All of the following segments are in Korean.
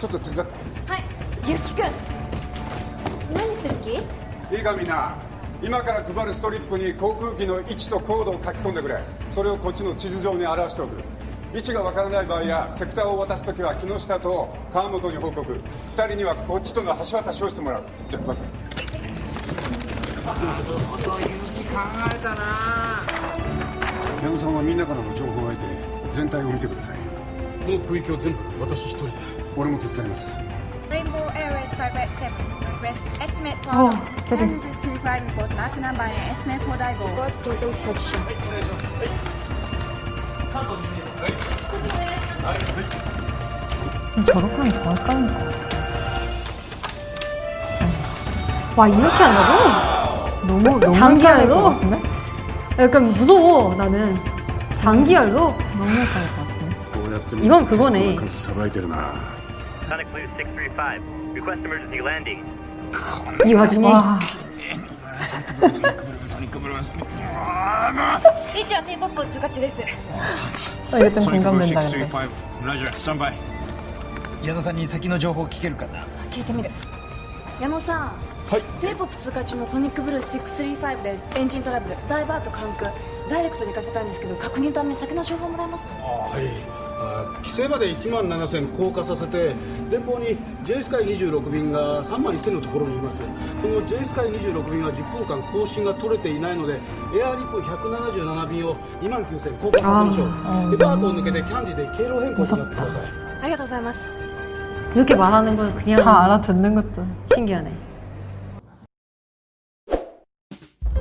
ちょっと手伝って。はい、ゆきくん何する気？いいかみんな、今から配るストリップに航空機の位置と高度を書き込んでくれ。それをこっちの地図上に表しておく。位置がわからない場合やセクターを渡すときは木下と川本に報告。2人にはこっちとの橋渡しをしてもらう。じゃあ配って。考えたな。矢野さんはみんなからの情報を得て全体を見てください。この区域を全部私一人で。俺も手伝います。 Rainbow Airways 587 request estimate for Oh, the 1035 report mark number and estimate for dive. Report present position. 저렇게 하면 더 헷갈릴 것 같아. 와, 이렇게 한다고? 너무 장기알로? 것 같은데? 약간 무서워, 나는. 장기알로? 너무 헷갈릴 것 같은데. 이건 그거네. Sonic Blue 635, request emergency landing. 이 와중에. 와. 位置はテープアップを通過中です。 이거 좀 공감된다, 근데. ラジャー、スタンバイ。矢野さんに先の情報聞けるかな。聞いてみる。矢野さん、はい。テープアップ通過中のソニックブルー635でエンジントラブル、ダイバート関空、ダイレクトで行かせたいんですけど、確認のために先の情報もらえますか？はい。規制まで17000降下させて、前方に J スカイ26便が31000のところにいます。この J スカイ26便は10分間更新が取れていないので、エアリップ177便を29000降下させましょう。デパートを抜けてキャンディで経路変更になってください。ありがとうございます。 이렇게 말하는 걸 그냥 다 알아듣는 것도 신기하네.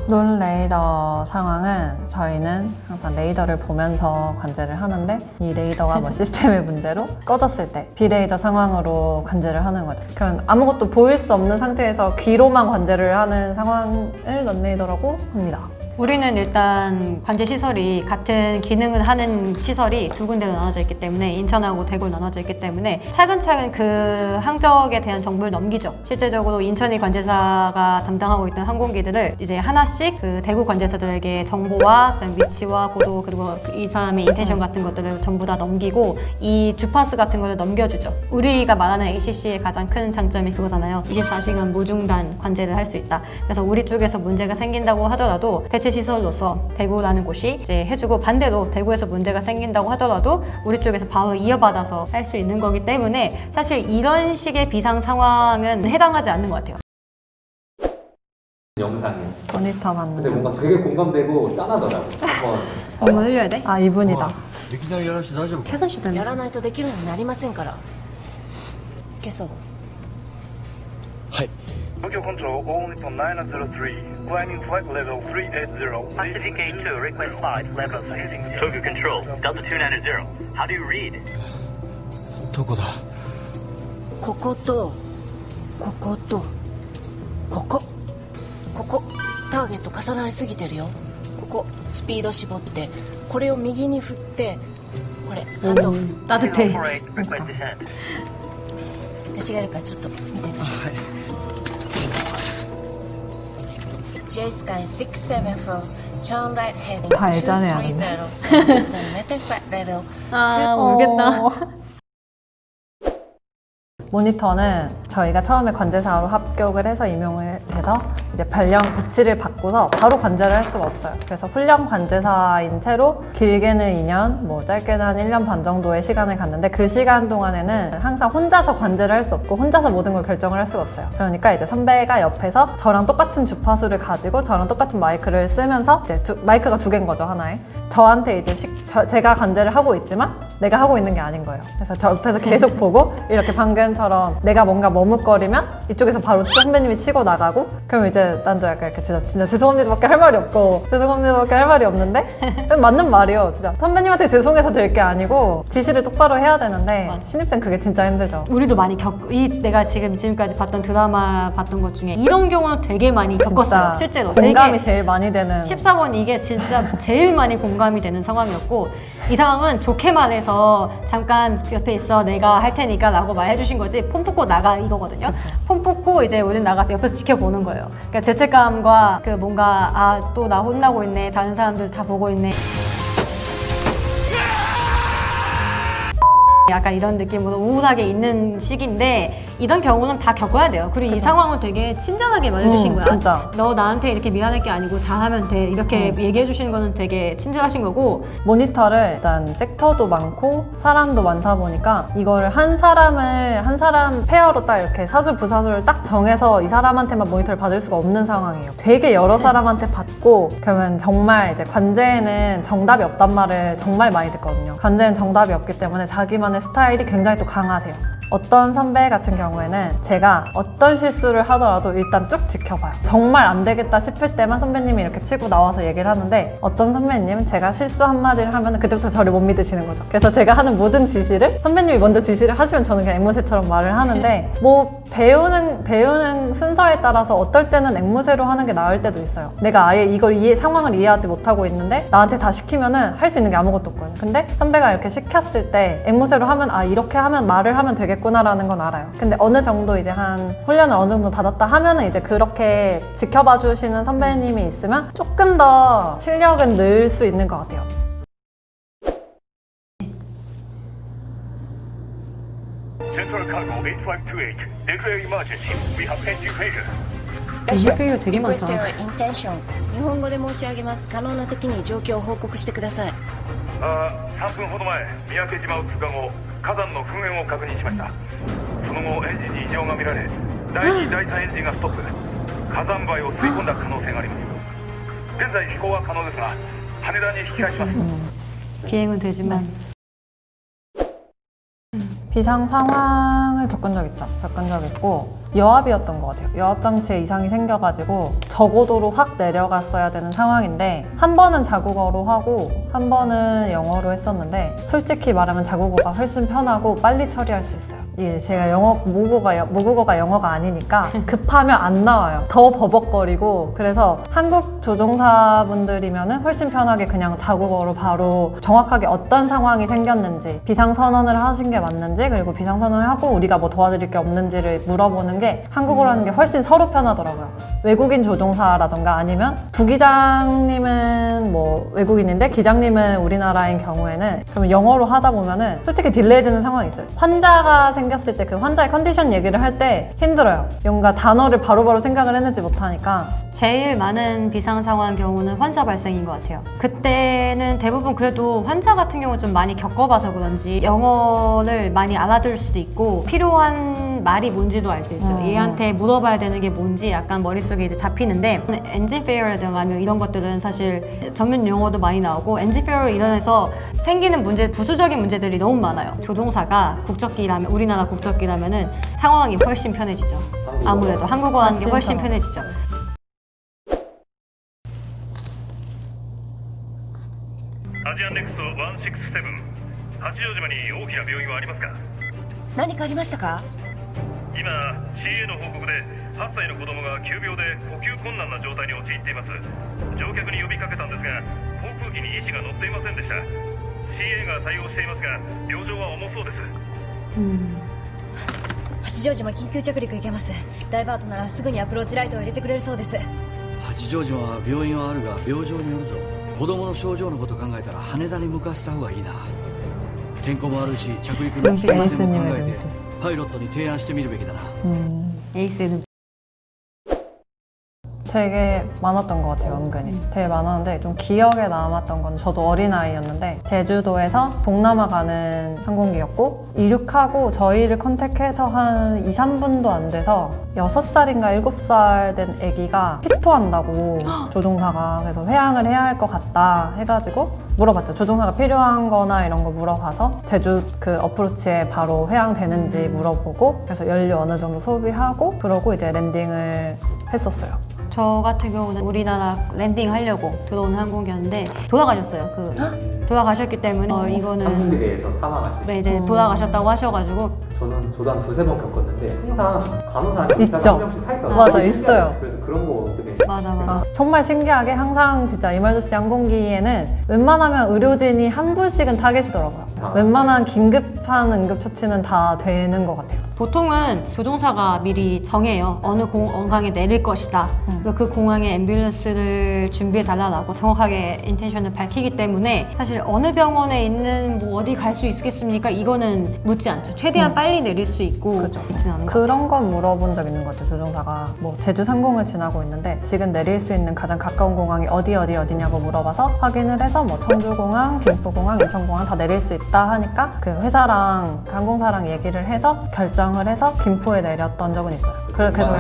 논 레이더 상황은 저희는 항상 레이더를 보면서 관제를 하는데 이 레이더가 뭐 시스템의 문제로 꺼졌을 때 비레이더 상황으로 관제를 하는 거죠. 그런 아무것도 보일 수 없는 상태에서 귀로만 관제를 하는 상황을 논 레이더라고 합니다. 우리는 일단 관제 시설이 같은 기능을 하는 시설이 두 군데로 나눠져 있기 때문에 인천하고 대구로 나눠져 있기 때문에 차근차근 그 항적에 대한 정보를 넘기죠. 실제적으로 인천이 관제사가 담당하고 있던 항공기들을 이제 하나씩 그 대구 관제사들에게 정보와 그다음 위치와 고도 그리고 이 사람의 인텐션 같은 것들을 전부 다 넘기고 이 주파수 같은 것을 넘겨주죠. 우리가 말하는 ACC의 가장 큰 장점이 그거잖아요. 24시간 무중단 관제를 할 수 있다. 그래서 우리 쪽에서 문제가 생긴다고 하더라도 대체 시설로서 대구라는 곳이 이제 해주고 반대로 대구에서 문제가 생긴다고 하더라도 우리 쪽에서 바로 이어받아서 할 수 있는 거기 때문에 사실 이런 식의 비상 상황은 해당하지 않는 것 같아요. 영상이. 모니터 맞는. 근데 뭔가 되게 공감되고 짠하더라고. 한번 흘려야 돼? 아 이분이다. いきなりやらして大丈夫か。 최선 씨 や 닮았어. らないとできるようになりませんから。いけそう。 Tokyo Control, all Nippon 903, climbing flight level 380. Pacific A2, request flight level 360. Tokyo Control, Delta 290. How do you read? どこだ。こことこことここここターゲット重なりすぎてるよ。ここスピード絞ってこれを右に振ってこれハンドオフ。 따뜻해. 248, request descent. 私がやるからちょっと見てて。J Sky 674 turn right heading 다 알잖아요. 230 estimated flight level 아 모르겠다. 모니터는 저희가 처음에 관제사로 합격을 해서 임용을 돼서 이제 발령 배치를 받고서 바로 관제를 할 수가 없어요. 그래서 훈련 관제사인 채로 길게는 2년, 뭐 짧게는 한 1년 반 정도의 시간을 갔는데 그 시간 동안에는 항상 혼자서 관제를 할 수 없고 혼자서 모든 걸 결정을 할 수가 없어요. 그러니까 이제 선배가 옆에서 저랑 똑같은 주파수를 가지고 저랑 똑같은 마이크를 쓰면서 이제 마이크가 두 개인 거죠, 하나에. 저한테 이제 제가 관제를 하고 있지만 내가 하고 있는 게 아닌 거예요. 그래서 저 옆에서 계속 보고 이렇게 방금처럼 내가 뭔가 머뭇거리면 이쪽에서 바로 선배님이 치고 나가고 그럼 이제 난도 약간 이렇게 진짜 죄송합니다밖에 할 말이 없고 죄송합니다밖에 할 말이 없는데 맞는 말이에요. 진짜 선배님한테 죄송해서 될 게 아니고 지시를 똑바로 해야 되는데 맞아. 신입 땐 그게 진짜 힘들죠. 우리도 많이 내가 지금까지 봤던 드라마 봤던 것 중에 이런 경우는 되게 많이 겪었어요. 실제로 공감이 제일 많이 되는 14번 이게 진짜 제일 많이 공감이 되는 상황이었고 이 상황은 좋게 말해서 잠깐 옆에 있어 내가 할 테니까 라고 말해주신 거지 폰 뽑고 나가 이거거든요. 그쵸. 폰 뽑고 이제 우린 나가서 옆에서 지켜보는 거예요. 그러니까 죄책감과 그 뭔가 아 또 나 혼나고 있네 다른 사람들 다 보고 있네 약간 이런 느낌으로 우울하게 있는 시기인데 이런 경우는 다 겪어야 돼요. 그리고 이 상황은 되게 친절하게 말해주신 거야. 진짜. 너 나한테 이렇게 미안할 게 아니고 잘하면 돼. 이렇게 얘기해 주시는 거는 되게 친절하신 거고. 모니터를 일단 섹터도 많고 사람도 많다 보니까 이거를 한 사람 페어로 딱 이렇게 사수 부사수를 딱 정해서 이 사람한테만 모니터를 받을 수가 없는 상황이에요. 되게 여러 사람한테 받고 그러면 정말 이제 관제에는 정답이 없단 말을 정말 많이 듣거든요. 관제는 정답이 없기 때문에 자기만의 스타일이 굉장히 또 강하세요. 어떤 선배 같은 경우에는 제가 어떤 실수를 하더라도 일단 쭉 지켜봐요. 정말 안 되겠다 싶을 때만 선배님이 이렇게 치고 나와서 얘기를 하는데 어떤 선배님은 제가 실수 한마디를 하면 그때부터 저를 못 믿으시는 거죠. 그래서 제가 하는 모든 지시를 선배님이 먼저 지시를 하시면 저는 그냥 앵무새처럼 말을 하는데 뭐 배우는 순서에 따라서 어떨 때는 앵무새로 하는 게 나을 때도 있어요. 내가 아예 이걸 상황을 이해하지 못하고 있는데 나한테 다 시키면은 할 수 있는 게 아무것도 없거든요. 근데 선배가 이렇게 시켰을 때 앵무새로 하면 이렇게 하면 말을 하면 되겠구나라는 건 알아요. 근데 어느 정도 이제 한 훈련을 어느 정도 받았다 하면은 이제 그렇게 지켜봐 주시는 선배님이 있으면 조금 더 실력은 늘 수 있는 것 같아요. Central Cargo 8528. Declare emergency. We have engine failure. 엔지페이어 되게 リクエスト 많다. やインテンション日本語で申し上げます。可能な時に状況を報告してください。 3分ほど前、三宅島を通過後、火山の噴煙を確認しました。その後、エンジンに異常が見られ、第2、第3エンジンがストップ。火山灰を吸い込んだ可能性があります。現在飛行は可能ですが、羽田に引き返します。 비행은 되지만 비상 상황을 겪은 적 있죠. 겪은 적 있고 여압이었던 것 같아요. 여압 장치에 이상이 생겨가지고 저고도로 확 내려갔어야 되는 상황인데 한 번은 자국어로 하고 한 번은 영어로 했었는데 솔직히 말하면 자국어가 훨씬 편하고 빨리 처리할 수 있어요. 이게 제가 모국어가 영어가 아니니까 급하면 안 나와요. 더 버벅거리고 그래서 한국 조종사분들이면은 훨씬 편하게 그냥 자국어로 바로 정확하게 어떤 상황이 생겼는지 비상선언을 하신 게 맞는지 그리고 비상선언을 하고 우리가 뭐 도와드릴 게 없는지를 물어보는 게 한국어로 하는 게 훨씬 서로 편하더라고요. 외국인 조종사라던가 아니면 부기장님은 뭐 외국인인데 기장님은 우리나라인 경우에는 그러면 영어로 하다 보면은 솔직히 딜레이 되는 상황이 있어요. 환자가 생겼을 때 그 환자의 컨디션 얘기를 할 때 힘들어요. 뭔가 단어를 바로바로 생각을 해내지 못하니까. 제일 많은 비상 상황 경우는 환자 발생인 것 같아요. 그때는 대부분 그래도 환자 같은 경우는 좀 많이 겪어봐서 그런지 영어를 많이 알아들을 수도 있고 필요한 말이 뭔지도 알 수 있어요. 얘한테 물어봐야 되는 게 뭔지 약간 머릿속에 이제 잡히는데 엔진 페일러라든가 아니면 이런 것들은 사실 전문 용어도 많이 나오고 엔진 페일러 일어나서 생기는 문제, 부수적인 문제들이 너무 많아요. 조종사가 국적기라면 우리나라 국적기라면은 상황이 훨씬 편해지죠. 아무래도 한국어 하는 게 훨씬 편해지죠. 아지안 넥스트 167. 八丈島に大きな病院はありますか？何かありましたか？今 CA の報告で8歳の子供が急病で呼吸困難な状態に陥っています。乗客に呼びかけたんですが航空機に医師が乗っていませんでした。 CA が対応していますが病状は重そうです。八丈島緊急着陸行けます。ダイバートならすぐにアプローチライトを入れてくれるそうです。八丈島は病院はあるが病状によるぞ。子供の症状のこと考えたら羽田に向かわせた方がいいな。天候もあるし着陸の危険性も考えてパイロットに提案してみるべきだな。 에이스는 되게 많았던 것 같아요. 은근히 되게 많았는데 좀 기억에 남았던 건 저도 어린아이였는데 제주도에서 동남아 가는 항공기였고 이륙하고 저희를 컨택해서 한 2, 3분도 안 돼서 6살인가 7살 된 아기가 피토한다고 조종사가 그래서 회항을 해야 할 것 같다 해가지고 물어봤죠. 조종사가 필요한 거나 이런 거 물어봐서 제주 그 어프로치에 바로 회항되는지 물어보고 그래서 연료 어느 정도 소비하고 그러고 이제 랜딩을 했었어요. 저 같은 경우는 우리나라 랜딩 하려고 들어온 항공기였는데 돌아가셨어요. 돌아가셨기 때문에 이거는 항공기내에서 사망하신. 네, 이제 돌아가셨다고 하셔가지고 저도 한 두세 번 겪었는데 항상 간호사한테 있죠. 한 명씩 타 있더라고요. 맞아, 되게 신기하죠. 있어요. 그래서 그런 거 어떻게 맞아. 정말 신기하게 항상 진짜 이멀전시 항공기에는 웬만하면 의료진이 한 분씩은 타 계시더라고요. 웬만한 긴급한 응급처치는 다 되는 것 같아요. 보통은 조종사가 미리 정해요. 어느 공항에 내릴 것이다. 그리고 그 공항에 앰뷸런스를 준비해 달라고 정확하게 인텐션을 밝히기 때문에 사실 어느 병원에 있는 뭐 어디 갈 수 있겠습니까? 이거는 묻지 않죠. 최대한 빨리 내릴 수 있고 있지는 않은 것 같아요. 그런 건 물어본 적 있는 것 같아요. 조종사가 뭐 제주 상공을 지나고 있는데 지금 내릴 수 있는 가장 가까운 공항이 어디냐고 물어봐서 확인을 해서 뭐 청주공항, 김포공항, 인천공항 다 내릴 수 있다 하니까 그 회사랑 항공사랑 얘기를 해서 결정을 해서 김포에 내렸던 적은 있어요. 그래서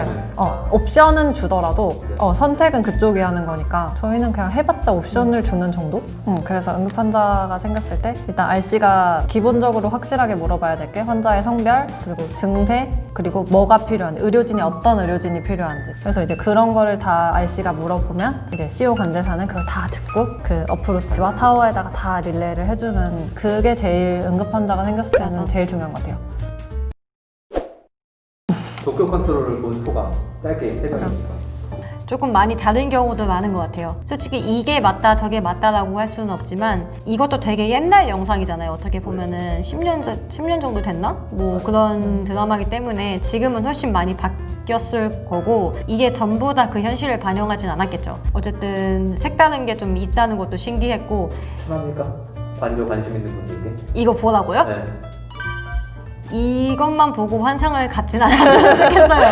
옵션은 주더라도 선택은 그쪽이 하는 거니까 저희는 그냥 해봤자 옵션을 주는 정도? 그래서 응급환자가 생겼을 때 일단 RC가 기본적으로 확실하게 물어봐야 될 게 환자의 성별, 그리고 증세, 그리고 뭐가 필요한지, 의료진이 어떤 의료진이 필요한지. 그래서 이제 그런 거를 다 RC가 물어보면 이제 CO 관제사는 그걸 다 듣고 그 어프로치와 타워에다가 다 릴레이를 해주는, 그게 제일 응급환자가 생겼을 때는 제일 중요한 것 같아요. 도쿄 컨트롤을 본 소감 짧게 해주시니까. 조금 많이 다른 경우도 많은 것 같아요. 솔직히 이게 맞다 저게 맞다라고 할 수는 없지만 이것도 되게 옛날 영상이잖아요. 어떻게 보면은 10년 정도 됐나? 뭐 그런 드라마이기 때문에 지금은 훨씬 많이 바뀌었을 거고 이게 전부 다 그 현실을 반영하진 않았겠죠. 어쨌든 색다른 게 좀 있다는 것도 신기했고. 추천합니까? 관심 있는 분들께? 이거 보라고요? 네. 이것만 보고 환상을 갖진 않았으면 좋겠어요.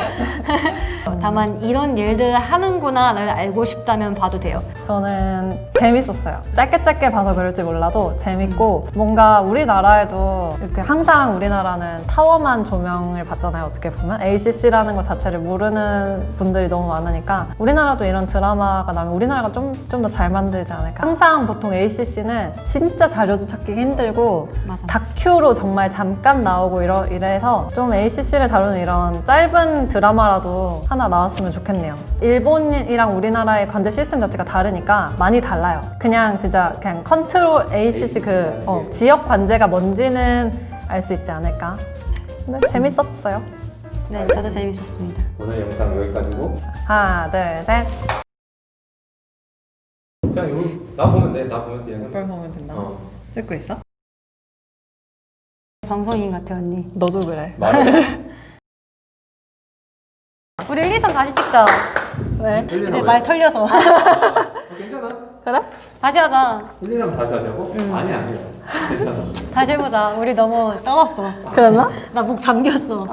다만 이런 일들을 하는구나를 알고 싶다면 봐도 돼요. 저는 재밌었어요. 짧게 봐서 그럴지 몰라도 재밌고, 뭔가 우리나라에도 이렇게 항상 우리나라는 타워만 조명을 받잖아요. 어떻게 보면 ACC라는 것 자체를 모르는 분들이 너무 많으니까 우리나라도 이런 드라마가 나면 우리나라가 좀 더 잘 만들지 않을까. 항상 보통 ACC는 진짜 자료도 찾기 힘들고 맞아. 다큐로 정말 잠깐 나오고 이래서 좀 ACC를 다루는 이런 짧은 드라마라도 하나 나왔으면 좋겠네요. 일본이랑 우리나라의 관제 시스템 자체가 다르니까 많이 달라요. 그냥 진짜 그냥 컨트롤 ACC 지역 관제가 뭔지는 알 수 있지 않을까. 근데 재밌었어요. 네, 저도 재밌었습니다. 오늘 영상 여기까지고. 하나, 둘, 셋. 그냥 나 보면 돼. 나 보면서 얘기해. 뭘 보면 된다. 찍고 있어? 방송인 같아 언니. 너도 그래. 말해. 우리 1, 2, 3 다시 찍자. 왜? 이제 말 털려서. 괜찮아. 그래? 다시 하자. 1, 2, 3 다시 하자고? 아니야. 괜찮아. 다시 해보자. 우리 너무 떨었어. 그랬나? 나 목 잠겼어.